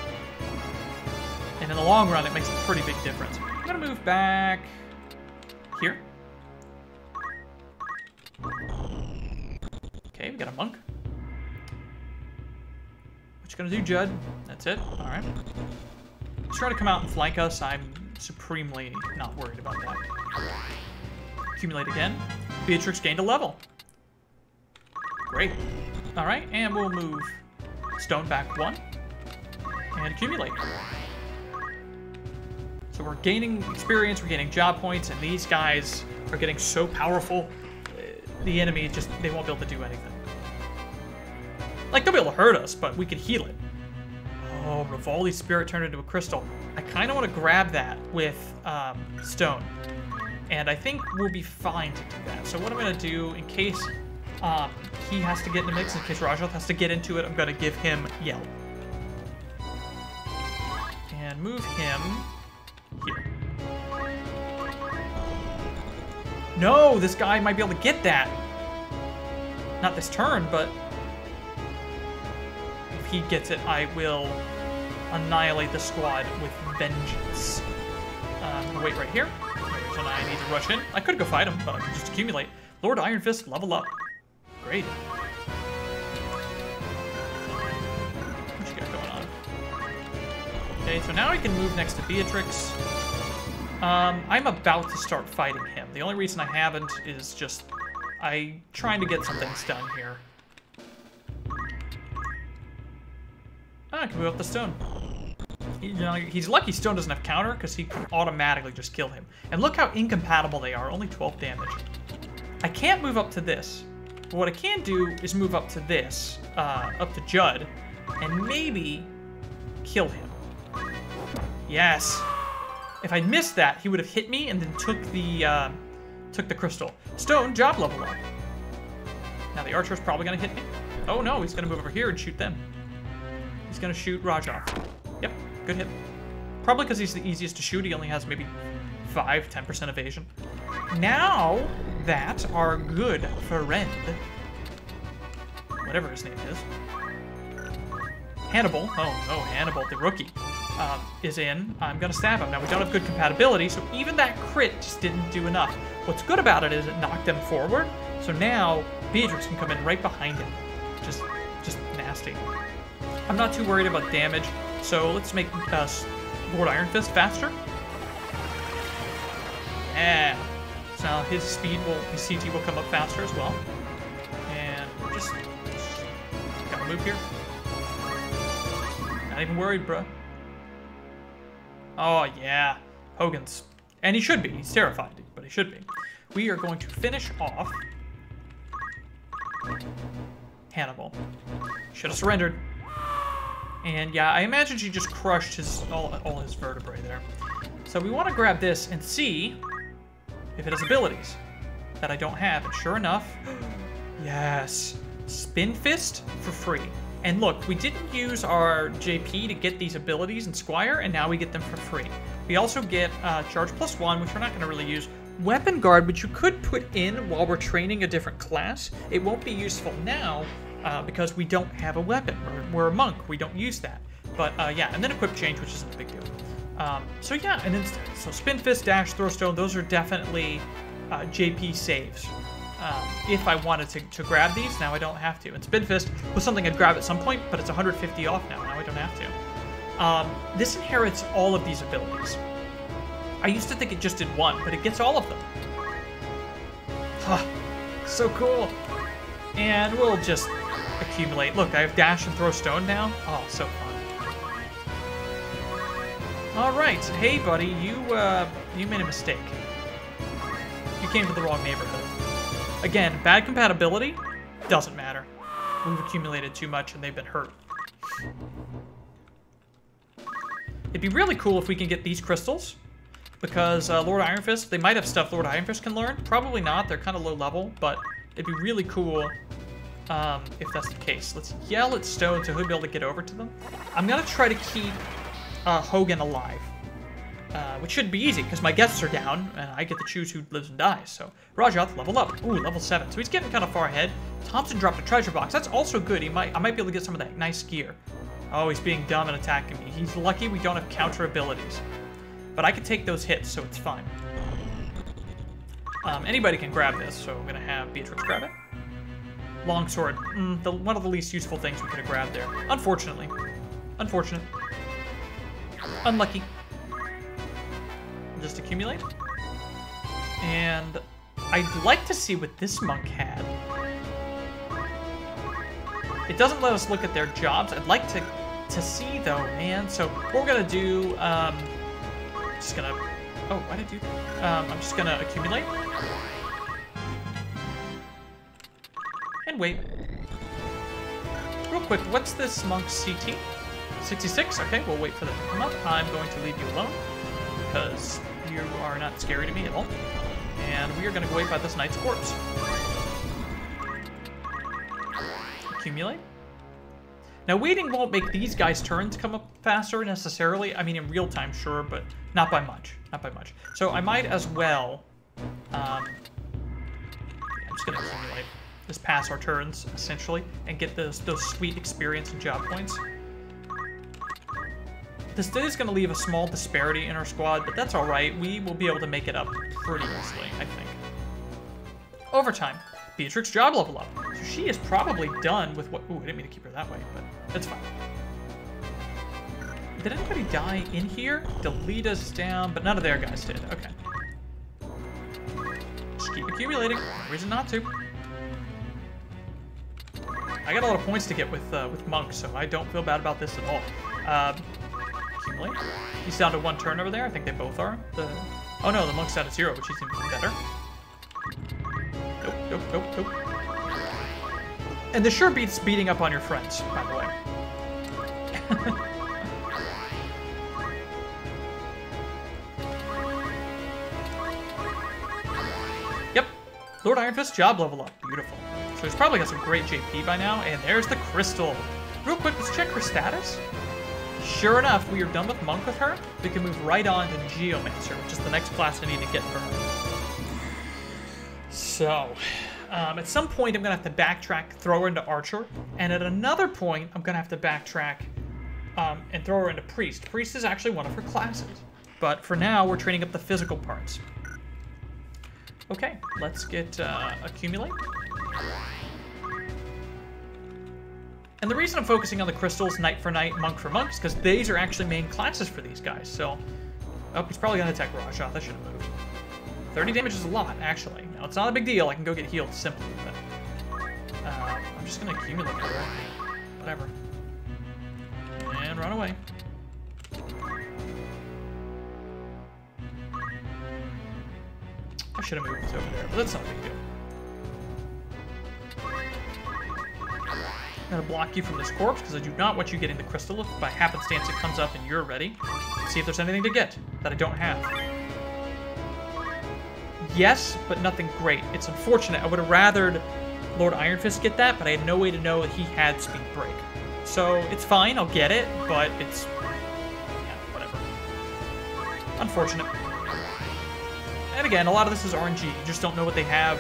And in the long run, it makes a pretty big difference. I'm going to move back here. Okay, we got a monk. What you gonna do, Judd? That's it? Alright. He's trying to come out and flank us. I'm supremely not worried about that. Accumulate again. Beatrix gained a level. Great. Alright, and we'll move stone back 1. And accumulate. So we're gaining experience, we're gaining job points, and these guys are getting so powerful, the enemy just, they won't be able to do anything. Like, they'll be able to hurt us, but we can heal it. Oh, Rivali's spirit turned into a crystal. I kind of want to grab that with stone. And I think we'll be fine to do that. So what I'm going to do, in case he has to get in the mix, in case Rajah has to get into it, I'm going to give him Yell. And move him here. No, this guy might be able to get that. Not this turn, but if he gets it, I will annihilate the squad with vengeance. I'm gonna wait right here. There's when I need to rush in. I could go fight him, but I can just accumulate. Lord Iron Fist, level up. Great. What you got going on? Okay, so now I can move next to Beatrix. I'm about to start fighting him. The only reason I haven't is just I'm trying to get some things done here. I can move up the stone. You know, he's lucky stone doesn't have counter because he can automatically just kill him. And look how incompatible they are. Only 12 damage. I can't move up to this. But what I can do is move up to this, up to Judd, and maybe kill him. Yes. If I'd missed that, he would have hit me and then took the crystal. Stone, job level up. Now the archer's probably gonna hit me. Oh no, he's gonna move over here and shoot them. He's gonna shoot Rajah. Yep, good hit. Probably because he's the easiest to shoot. He only has maybe 5–10% evasion. Now that our good friend, whatever his name is, Hannibal, Hannibal, the rookie, is in. I'm gonna stab him. Now we don't have good compatibility, so even that crit just didn't do enough. What's good about it is it knocked them forward, so now Beatrix can come in right behind him. Just nasty. I'm not too worried about damage, so let's make Lord Iron Fist faster. Yeah. So now his CT will come up faster as well. And just gotta move here. Not even worried, bruh. Oh, yeah. Hogan's. And he should be. He's terrified, but he should be. We are going to finish off Hannibal. Should have surrendered. And yeah, I imagine she just crushed all his vertebrae there. So we want to grab this and see if it has abilities. that I don't have. And sure enough, yes, Spin Fist for free. And look, we didn't use our JP to get these abilities in Squire, and now we get them for free. We also get Charge +1, which we're not going to really use. Weapon Guard, which you could put in while we're training a different class. It won't be useful now because we don't have a weapon. We're a monk. We don't use that. But yeah, and then Equip Change, which isn't a big deal. So yeah, and then so Spin Fist, Dash, Throw Stone, those are definitely JP saves. If I wanted to grab these, now I don't have to. And Spin Fist was something I'd grab at some point, but it's 150 off now. Now I don't have to. This inherits all of these abilities. I used to think it just did one, but it gets all of them. Huh, so cool. And we'll just accumulate. Look, I have Dash and Throw Stone now. Oh, so fun. All right, hey buddy, you made a mistake. You came to the wrong neighborhood. Again, bad compatibility, doesn't matter. We've accumulated too much and they've been hurt. It'd be really cool if we can get these crystals, because Lord Iron Fist, they might have stuff Lord Iron Fist can learn. Probably not, they're kind of low level, but it'd be really cool if that's the case. Let's yell at Stone so he'll be able to get over to them. I'm gonna try to keep Hogan alive. Which should be easy, because my guests are down, and I get to choose who lives and dies. So, Rajath, level up. Ooh, level 7. So he's getting kind of far ahead. Thompson dropped a treasure box. That's also good. I might be able to get some of that nice gear. Oh, he's being dumb and attacking me. He's lucky we don't have counter abilities. But I can take those hits, so it's fine. Anybody can grab this, so I'm going to have Beatrix grab it. Longsword. One of the least useful things we could have grabbed there. Unfortunately. Unfortunate. Unlucky. Just accumulate. And I'd like to see what this monk had. It doesn't let us look at their jobs. I'd like to see though, man. So what we're gonna do, just gonna, oh, why did I do that? I'm just gonna accumulate. And wait. Real quick, what's this monk's CT? 66? Okay, we'll wait for them to come up. I'm going to leave you alone, because you are not scary to me at all. And we are going to go wait by this knight's corpse. Accumulate. Now, waiting won't make these guys' turns come up faster necessarily. I mean, in real time, sure, but not by much. Not by much. So I might as well... I'm just going to accumulate. Just pass our turns, essentially, and get those sweet experience and job points. This is going to leave a small disparity in our squad, but that's alright. We will be able to make it up pretty easily, I think. Overtime. Beatrix job level up. So she is probably done with what... Ooh, I didn't mean to keep her that way, but that's fine. Did anybody die in here? Delita's down, but none of their guys did. Okay. Just keep accumulating. No reason not to. I got a lot of points to get with monks, so I don't feel bad about this at all. Accumulate. He's down to 1 turn over there. I think they both are. Oh no, the monk's down to 0, which is even better. Nope, nope, nope, nope. And this sure beats beating up on your friends, by the way. Yep. Lord Iron Fist job level up. Beautiful. So he's probably got some great JP by now. And there's the crystal. Real quick, let's check her status. Sure enough, we are done with Monk with her. We can move right on to Geomancer, which is the next class I need to get for her. So, at some point, I'm going to have to backtrack, throw her into Archer. And at another point, I'm going to have to backtrack and throw her into Priest. Priest is actually one of her classes. But for now, we're training up the physical parts. Okay, let's get Accumulate. And the reason I'm focusing on the crystals, Knight for Knight, Monk for Monk, is because these are actually main classes for these guys. So, oh, he's probably going to attack Rajath. I should have moved. 30 damage is a lot, actually. Now, it's not a big deal. I can go get healed simply, but I'm just going to accumulate here. Whatever. And run away. I should have moved over there, but that's not a big deal. I'm going to block you from this corpse because I do not want you getting the crystal if by happenstance it comes up and you're ready. Let's see if there's anything to get that I don't have. yes, but nothing great. It's unfortunate. I would have rathered Lord Iron Fist get that, but I had no way to know that he had Speed Break. So it's fine, I'll get it, but it's... yeah, whatever. Unfortunate. And again, a lot of this is RNG. You just don't know what they have,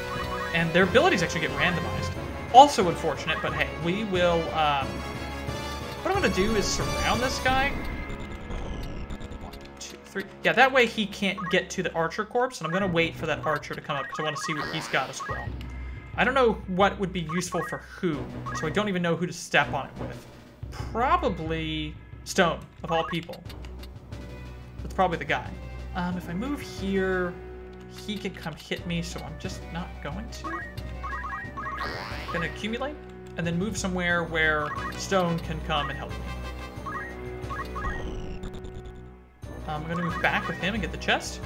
and their abilities actually get randomized. Also unfortunate, but hey, we will... what I'm going to do is surround this guy. 1, 2, 3. Yeah, that way he can't get to the archer corpse, and I'm going to wait for that archer to come up, because I want to see what he's got as well. I don't know what would be useful for who, so I don't even know who to step on it with. Probably Stone, of all people. That's probably the guy. If I move here, he can come hit me, so I'm just not going to. I'm gonna accumulate, and then move somewhere where Stone can come and help me. I'm gonna move back with him and get the chest.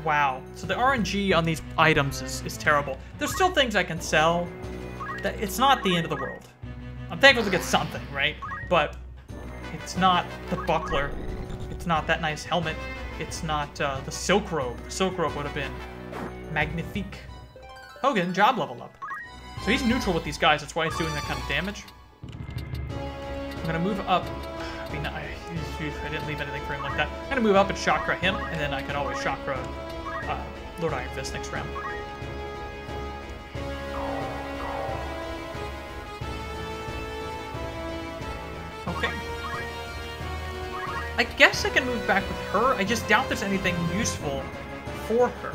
Wow. So the RNG on these items is terrible. There's still things I can sell. It's not the end of the world. I'm thankful to get something, right? But it's not the buckler. It's not that nice helmet. It's not the silk robe. The silk robe would have been magnifique. Hogan, job level up. So he's neutral with these guys. That's why he's doing that kind of damage. I'm going to move up. I mean, I didn't leave anything for him like that. I'm going to move up and chakra him, and then I can always chakra Lord Iron Fist next round. Okay. I guess I can move back with her. I just doubt there's anything useful for her.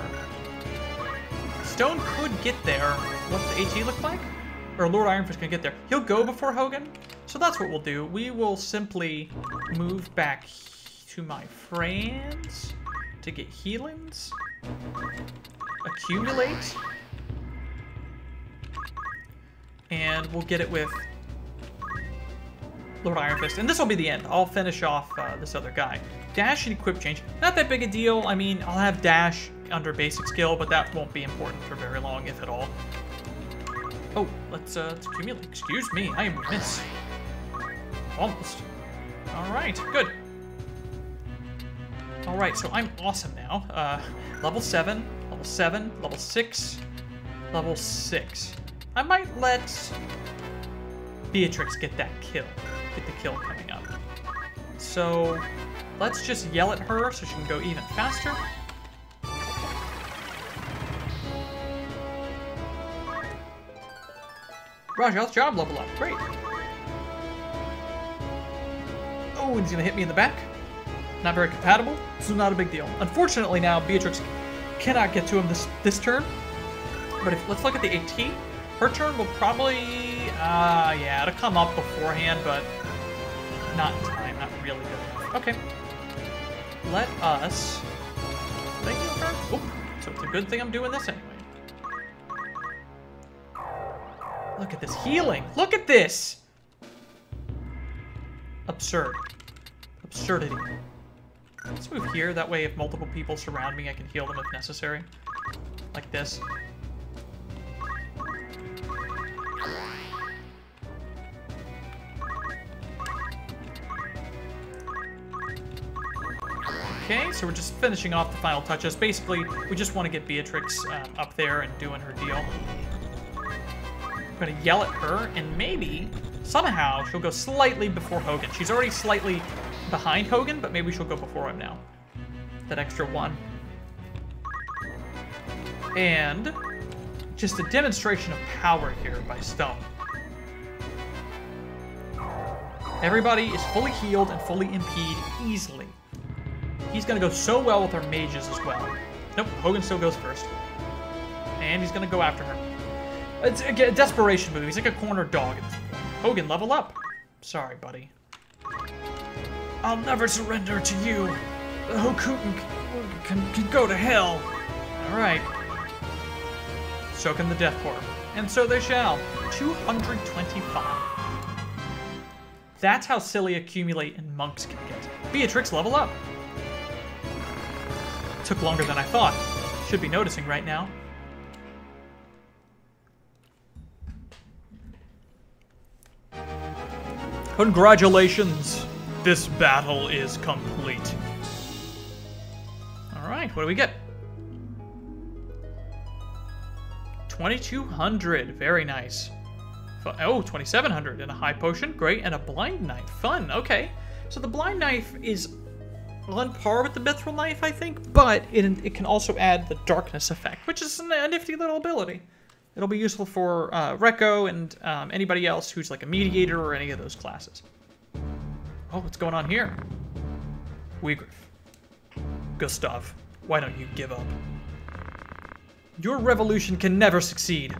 Stone could get there. What's the AT look like? Or Lord Iron Fist can get there. He'll go before Hogan. So that's what we'll do. We will simply move back to my friends to get healings. Accumulate. And we'll get it with Lord Iron Fist. And this will be the end. I'll finish off this other guy. Dash and equip change. Not that big a deal. I mean, I'll have dash under basic skill, but that won't be important for very long, if at all. Oh, let's accumulate. Excuse me, I am remiss. Almost. Alright, good. Alright, so I'm awesome now. Level 7, level 7, level 6, level 6. I might let Beatrix get that kill. Get the kill coming up. So, let's just yell at her so she can go even faster. Rajal's job level up. Great. Oh, and he's gonna hit me in the back. Not very compatible, so not a big deal. Unfortunately now, Beatrix cannot get to him this turn. But let's look at the AT. Her turn will probably, yeah, it'll come up beforehand, but not in time, not really good enough. Okay. Let us, did I heal her? Oh, so it's a good thing I'm doing this anyway. Look at this healing. Look at this. Absurd. Absurdity. Let's move here. That way, if multiple people surround me, I can heal them if necessary. Like this. Okay, so we're just finishing off the final touches. Basically, we just want to get Beatrix up there and doing her deal. I'm gonna yell at her, and maybe, somehow, she'll go slightly before Hogan. She's already slightly behind Hogan, but maybe she'll go before him now. That extra 1. And just a demonstration of power here by Stone. Everybody is fully healed and fully impede easily. He's gonna go so well with our mages as well. Nope, Hogan still goes first. And he's gonna go after her. It's a desperation move. He's like a corner dog at this point. Hogan, level up. Sorry, buddy. I'll never surrender to you. The Hokutin can go to hell. Alright. So can the Death Corps. And so they shall. 225. That's how silly accumulate and monks can get. Beatrix, level up. Took longer than I thought. Should be noticing right now. Congratulations! This battle is complete. Alright, what do we get? 2200. Very nice. Oh, 2700 and a high potion. Great. And a blind knife. Fun. Okay. So the blind knife is on par with the mithril knife, I think, but it can also add the darkness effect, which is a nifty little ability. It'll be useful for Rekko and anybody else who's like a mediator or any of those classes. Oh, what's going on here? Weegriff. Gustav, why don't you give up? Your revolution can never succeed.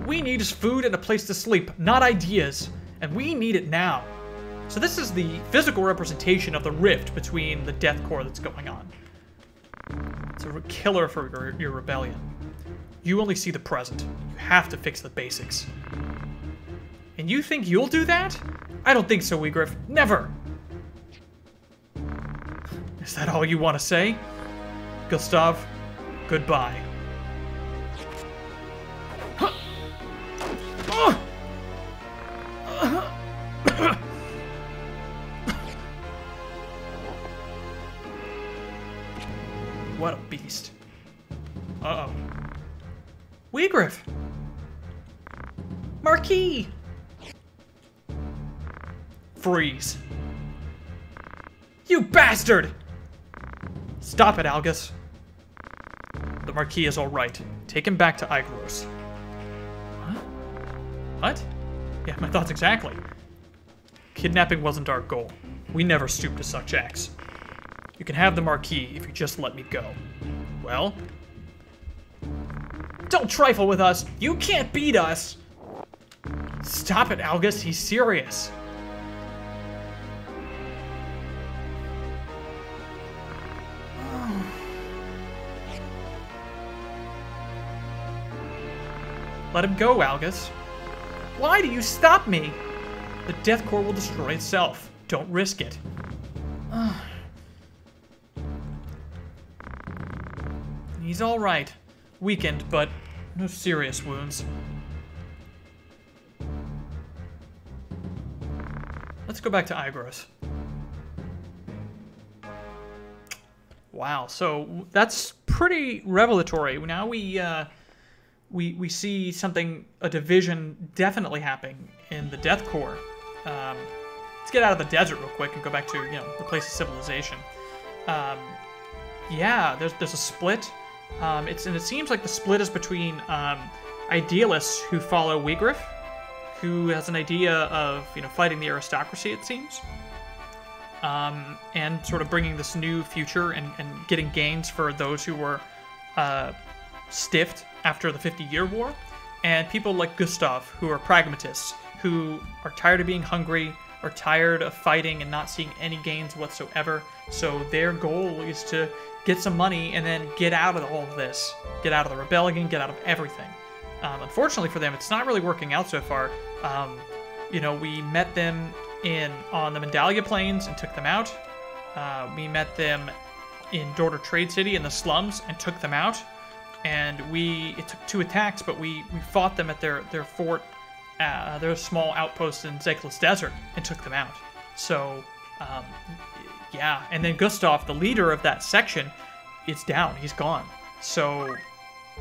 We need food and a place to sleep, not ideas. And we need it now. So this is the physical representation of the rift between the Death Corps that's going on. It's a killer for your rebellion. You only see the present. You have to fix the basics. And you think you'll do that? I don't think so, Weegriff. Never! Is that all you want to say? Gustav, goodbye. What a beast. Uh-oh. Weegriff! Marquis! Freeze. You bastard! Stop it, Algus. The Marquis is all right. Take him back to Igros. Huh? What? Yeah, my thoughts exactly. Kidnapping wasn't our goal. We never stooped to such acts. You can have the Marquis if you just let me go. Well? Don't trifle with us! You can't beat us! Stop it, Algus. He's serious. Let him go, Algus. Why do you stop me? The Death Corps will destroy itself. Don't risk it. He's all right. Weakened, but no serious wounds. Let's go back to Igros. Wow, so that's pretty revelatory. Now we see something, a division definitely happening in the Death Corps. Let's get out of the desert real quick and go back to, you know, the place of civilization. Yeah, there's a split. And it seems like the split is between idealists who follow Weegriff, who has an idea of, you know, fighting the aristocracy, it seems, and sort of bringing this new future and getting gains for those who were stiffed after the 50-Year War, and people like Gustav, who are pragmatists, who are tired of being hungry, are tired of fighting and not seeing any gains whatsoever, so their goal is to get some money and then get out of all of this. Get out of the rebellion, get out of everything. Unfortunately for them, it's not really working out so far. You know, we met them on the Mandalia Plains and took them out. We met them in Dorter Trade City in the slums and took them out. And it took 2 attacks, but we fought them at their fort, their small outpost in Zeklaus Desert, and took them out. So, yeah. And then Gustav, the leader of that section, is down. He's gone. So,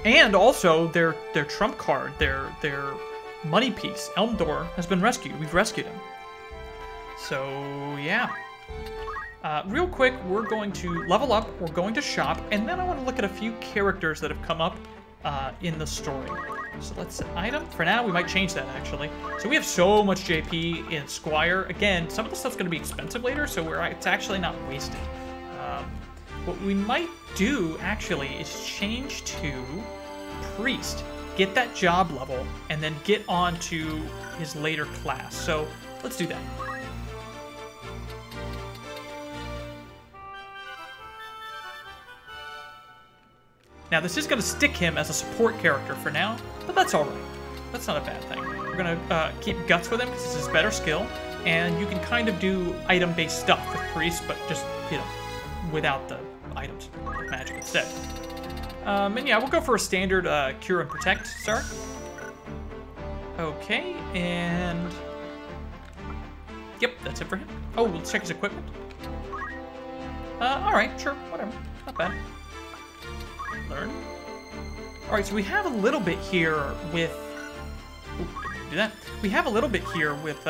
and also their trump card, their money piece, Elmdor, has been rescued. We've rescued him. So, yeah. Real quick, we're going to level up, we're going to shop, and then I want to look at a few characters that have come up in the story. So let's set item. For now, we might change that, actually. So we have so much JP in Squire. Again, some of the stuff's going to be expensive later, so it's actually not wasted. What we might do, actually, is change to Priest. Get that job level, and then get on to his later class. So let's do that. Now, this is going to stick him as a support character for now, but that's all right. That's not a bad thing. We're going to keep Guts with him because it's his better skill, and you can kind of do item-based stuff with Priest, but just, you know, without the items, with magic instead. And yeah, we'll go for a standard Cure and Protect start. Okay, and... Yep, that's it for him. Oh, let's check his equipment. Alright, sure, whatever. Not bad. Learn. All right, so we have a little bit here with... Ooh, didn't do that. We have a little bit here with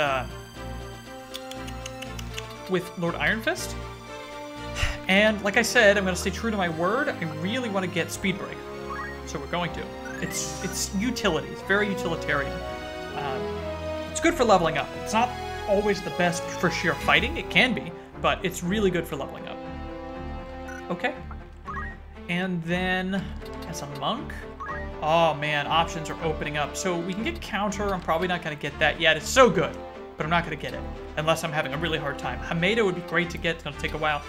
Lord Iron Fist. And like I said, I'm going to stay true to my word. I really want to get Speed Break. So we're going to. It's utility. It's very utilitarian. It's good for leveling up. It's not always the best for sheer fighting. It can be, but it's really good for leveling up. Okay. And then, as a monk... Oh man, options are opening up. So we can get counter. I'm probably not going to get that yet. It's so good, but I'm not going to get it unless I'm having a really hard time. Hameda would be great to get. It's going to take a while.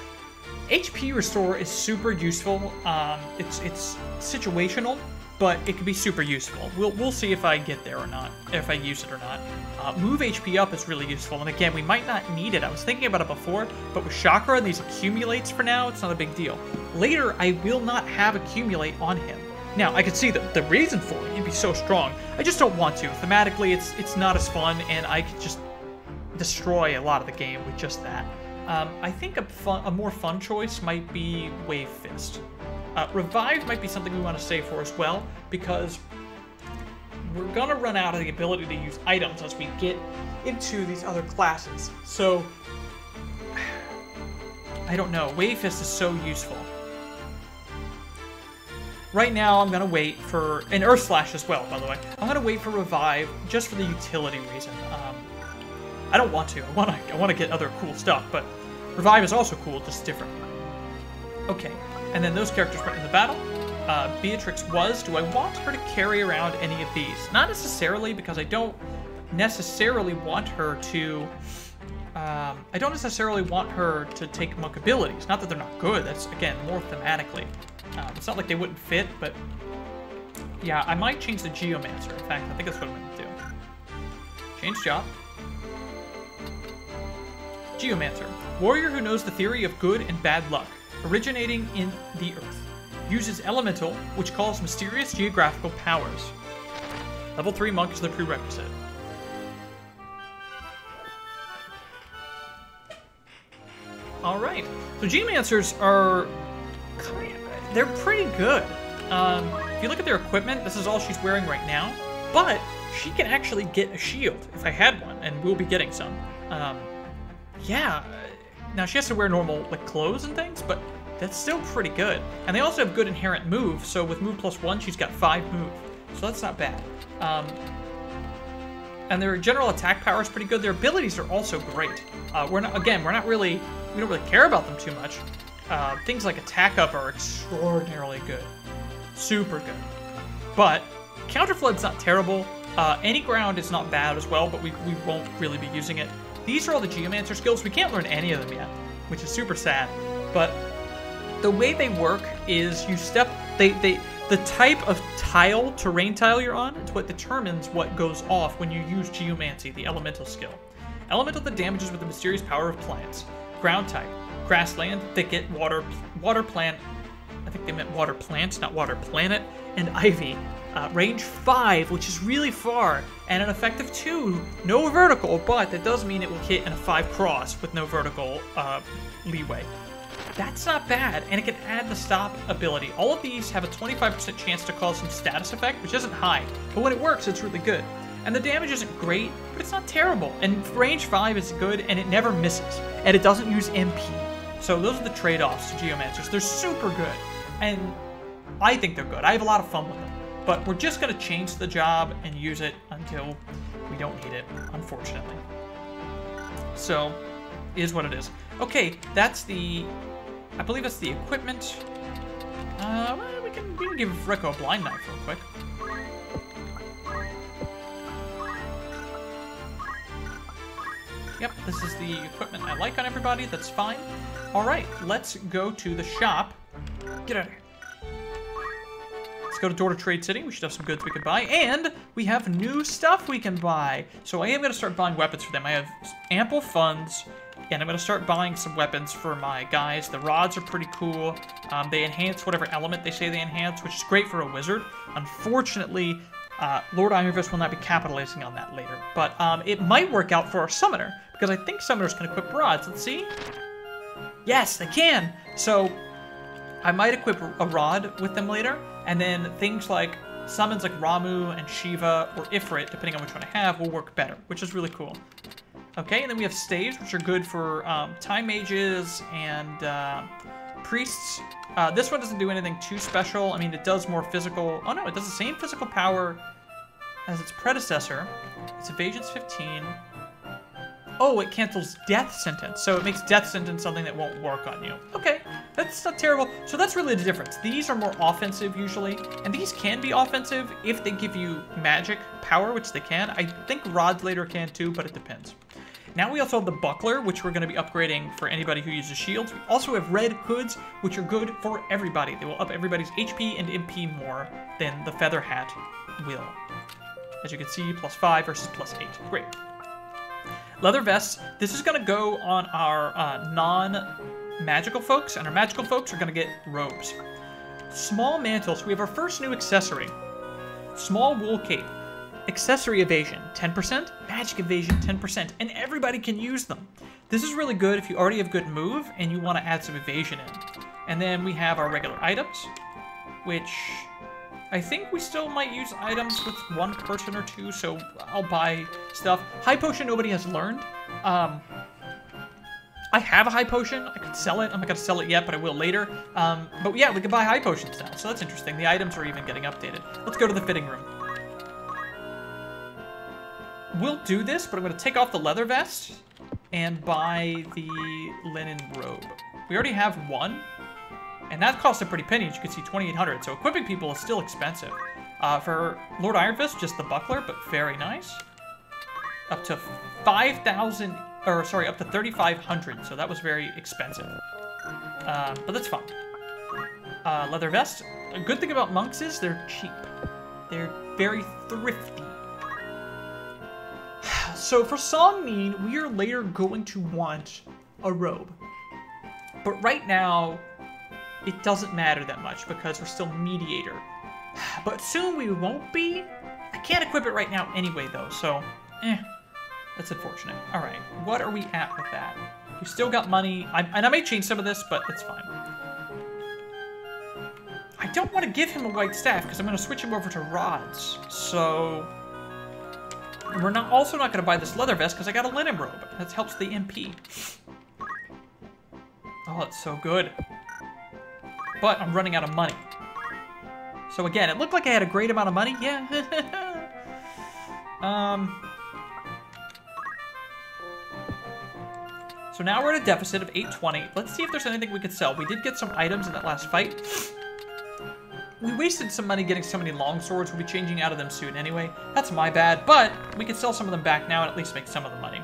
HP Restore is super useful. It's situational, but it can be super useful. We'll see if I get there or not, if I use it or not. Move HP up is really useful, and again, we might not need it. I was thinking about it before, but with Chakra and these accumulates for now, it's not a big deal. Later, I will not have accumulate on him. Now, I can see the reason for it. He'd be so strong. I just don't want to. Thematically, it's not as fun, and I could just destroy a lot of the game with just that. I think a more fun choice might be Wave Fist. Revive might be something we want to save for as well, because we're going to run out of the ability to use items as we get into these other classes. So, I don't know. Wave Fist is so useful. Right now, I'm going to wait for... And Earth Slash as well, by the way. I'm going to wait for Revive just for the utility reason. I don't want to. I want to get other cool stuff, but Revive is also cool, just different. Okay, and then those characters went in the battle. Beatrix was. Do I want her to carry around any of these? Not necessarily, because I don't necessarily want her to... I don't necessarily want her to take monk abilities. Not that they're not good. That's, again, more thematically. It's not like they wouldn't fit, but... Yeah, I might change the Geomancer. In fact, I think that's what I'm going to do. Change job. Geomancer. Warrior who knows the theory of good and bad luck, originating in the earth. Uses elemental, which calls mysterious geographical powers. Level 3 monk is the prerequisite. Alright, so Geomancers are... They're pretty good. If you look at their equipment, this is all she's wearing right now, but she can actually get a shield if I had one, and we'll be getting some. Yeah, now she has to wear normal like clothes and things, but that's still pretty good. And they also have good inherent move, so with move +1, she's got 5 move, so that's not bad. And their general attack power is pretty good. Their abilities are also great. We don't really care about them too much. Things like attack up are extraordinarily good, super good. But counterflood's not terrible. Any ground is not bad as well, but we won't really be using it. These are all the Geomancer skills. We can't learn any of them yet, which is super sad. But the way they work is you step... The type of terrain tile you're on, is what determines what goes off when you use Geomancy, the elemental skill. Elemental that damages with the mysterious power of plants. Ground type. Grassland, thicket, water plant. I think they meant water plants, not water planet. And ivy. Range 5, which is really far, and an effective 2. No vertical, but that does mean it will hit in a 5 cross with no vertical leeway. That's not bad, and it can add the stop ability. All of these have a 25% chance to cause some status effect, which isn't high, but when it works, it's really good. And the damage isn't great, but it's not terrible. And range 5 is good, and it never misses, and it doesn't use MP. So those are the trade-offs to Geomancers. They're super good, and I think they're good. I have a lot of fun with them. But we're just going to change the job and use it until we don't need it, unfortunately. So, is what it is. Okay, that's the... I believe that's the equipment. Well, we can give Rekko a blind knife real quick. Yep, this is the equipment I like on everybody. That's fine. All right, let's go to the shop. Get out of here. Let's go to Door to Trade City. We should have some goods we can buy. And we have new stuff we can buy. So I am going to start buying weapons for them. I have ample funds. And I'm going to start buying some weapons for my guys. The rods are pretty cool. They enhance whatever element they say they enhance, which is great for a wizard. Unfortunately, Lord Iron Fist will not be capitalizing on that later. But it might work out for our summoner, because I think summoners can equip rods. Let's see. Yes, they can. So I might equip a rod with them later. And then things like summons like Ramu and Shiva or Ifrit, depending on which one I have, will work better, which is really cool. Okay, and then we have staves, which are good for time mages and priests. This one doesn't do anything too special. I mean, it does more physical. Oh no, it does the same physical power as its predecessor. Its evasion's 15. Oh, it cancels death sentence. So it makes death sentence something that won't work on you. Okay, that's not terrible. So that's really the difference. These are more offensive usually, and these can be offensive if they give you magic power, which they can. I think rods later can too, but it depends. Now we also have the buckler, which we're going to be upgrading for anybody who uses shields. We also have red hoods, which are good for everybody. They will up everybody's HP and MP more than the feather hat will. As you can see, +5 versus +8. Great. Leather vests. This is going to go on our non-magical folks, and our magical folks are going to get robes. Small mantles. We have our first new accessory. Small wool cape. Accessory evasion, 10%. Magic evasion, 10%. And everybody can use them. This is really good if you already have good move and you want to add some evasion in. And then we have our regular items, which I think we still might use items with one person or two, so I'll buy stuff. High potion nobody has learned. I have a high potion. I could sell it. I'm not going to sell it yet, but I will later. But yeah, we can buy high potions now, so that's interesting. The items are even getting updated. Let's go to the fitting room. We'll do this, but I'm going to take off the leather vest and buy the linen robe. We already have one, and that costs a pretty penny. As you can see, 2,800. So equipping people is still expensive. For Lord Iron Fist, just the buckler, but very nice. Up to 5,000, or sorry, up to 3,500. So that was very expensive. But that's fine. Leather vest. A good thing about monks is they're cheap. They're very thrifty. So for Songmin, we are later going to want a robe. But right now, it doesn't matter that much because we're still mediator. But soon we won't be. I can't equip it right now anyway, though, so that's unfortunate. All right, what are we at with that? We still got money, and I may change some of this, but it's fine. I don't want to give him a white staff because I'm going to switch him over to rods. So we're also not going to buy this leather vest because I got a linen robe. That helps the MP. Oh, it's so good. But I'm running out of money. So again, it looked like I had a great amount of money. Yeah. So now we're at a deficit of 820. Let's see if there's anything we could sell. We did get some items in that last fight. We wasted some money getting so many long swords. We'll be changing out of them soon anyway. That's my bad, but we can sell some of them back now and at least make some of the money.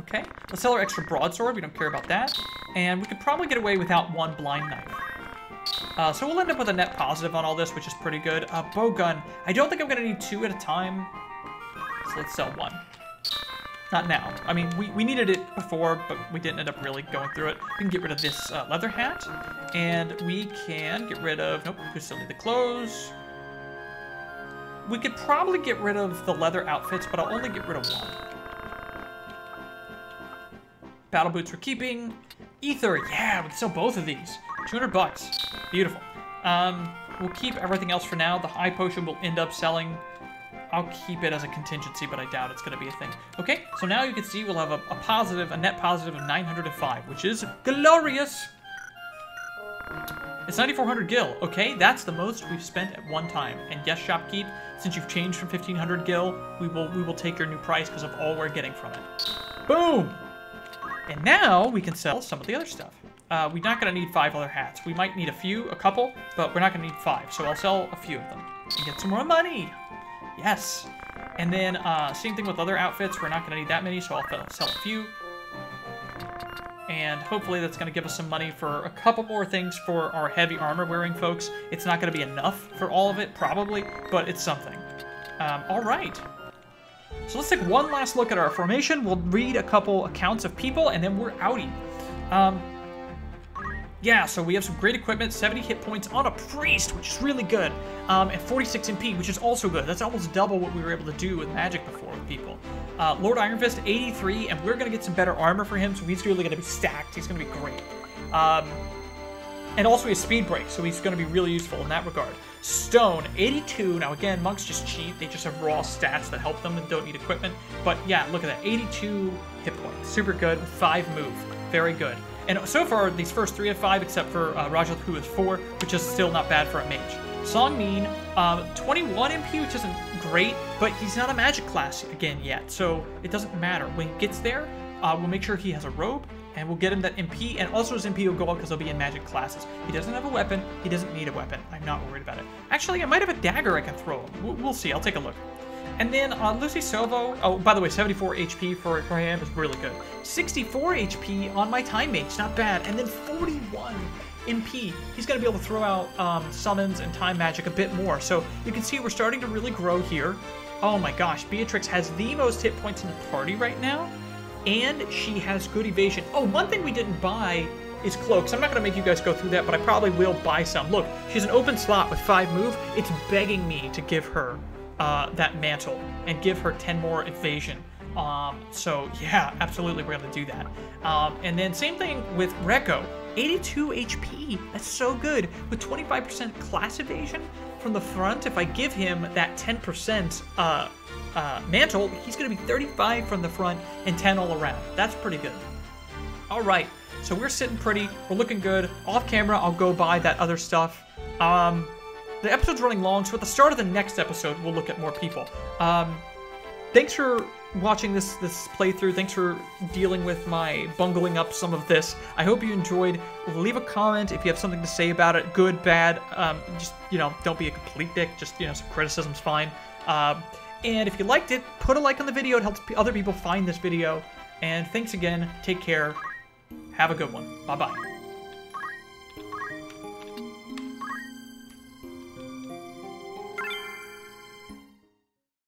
Okay, let's sell our extra broadsword. We don't care about that. And we could probably get away without one blind knife. So we'll end up with a net positive on all this, which is pretty good. Bowgun. I don't think I'm going to need two at a time. So let's sell one. Not now. I mean, we needed it before, but we didn't end up really going through it. We can get rid of this leather hat. And we can get rid of... Nope, we still need the clothes. We could probably get rid of the leather outfits, but I'll only get rid of one. Battle boots we're keeping. Ether, yeah, we can sell both of these. 200 bucks. Beautiful. We'll keep everything else for now. The high potion will end up selling. I'll keep it as a contingency, but I doubt it's going to be a thing. Okay, so now you can see we'll have a net positive of 905, which is glorious. It's 9,400 gil. Okay, that's the most we've spent at one time. And yes, shopkeep, since you've changed from 1,500 gil, we will take your new price because of all we're getting from it. Boom! And now we can sell some of the other stuff. We're not going to need 5 other hats. We might need a couple, but we're not going to need 5. So I'll sell a few of them and get some more money. Yes. And then same thing with other outfits. We're not going to need that many, so I'll sell a few. And hopefully that's going to give us some money for a couple more things for our heavy armor wearing folks. It's not going to be enough for all of it, probably, but it's something. All right. So let's take one last look at our formation. We'll read a couple accounts of people, and then we're outie. Yeah, so we have some great equipment, 70 hit points on a priest, which is really good, and 46 MP, which is also good. That's almost double what we were able to do with magic before with people. Lord Iron Fist, 83, and we're going to get some better armor for him, so he's really going to be stacked. He's going to be great. And also he has speed break, so he's going to be really useful in that regard. Stone, 82. Now again, monks just cheat. They just have raw stats that help them and don't need equipment. But yeah, look at that. 82 hit points. Super good with 5 move. Very good. And so far, these first 3 have 5, except for Rajat, who has 4, which is still not bad for a mage. Song Mean, 21 MP, which isn't great, but he's not a magic class again yet, so it doesn't matter. When he gets there, we'll make sure he has a robe, and we'll get him that MP, and also his MP will go up because he'll be in magic classes. He doesn't have a weapon. He doesn't need a weapon. I'm not worried about it. Actually, I might have a dagger I can throw him. We'll see. I'll take a look. And then Lucy Sovo, oh, by the way, 74 HP for him is really good. 64 HP on my time mage, not bad. And then 41 MP. He's going to be able to throw out summons and time magic a bit more. So you can see we're starting to really grow here. Oh my gosh, Beatrix has the most hit points in the party right now. And she has good evasion. Oh, one thing we didn't buy is cloaks. I'm not going to make you guys go through that, but I probably will buy some. Look, she's an open slot with 5 move. It's begging me to give her that mantle and give her 10 more evasion. So yeah, absolutely, we're going to do that. And then same thing with Reko. 82 HP. That's so good. With 25% class evasion from the front, if I give him that 10% mantle, he's going to be 35 from the front and 10 all around. That's pretty good. All right, so we're sitting pretty. We're looking good. Off camera, I'll go buy that other stuff. The episode's running long, so at the start of the next episode, we'll look at more people. Thanks for watching this playthrough. Thanks for dealing with my bungling up some of this. I hope you enjoyed. Leave a comment if you have something to say about it, good, bad. Just, you know, don't be a complete dick. Just, you know, some criticism's fine. And if you liked it, put a like on the video. It helps other people find this video. And thanks again. Take care. Have a good one. Bye-bye.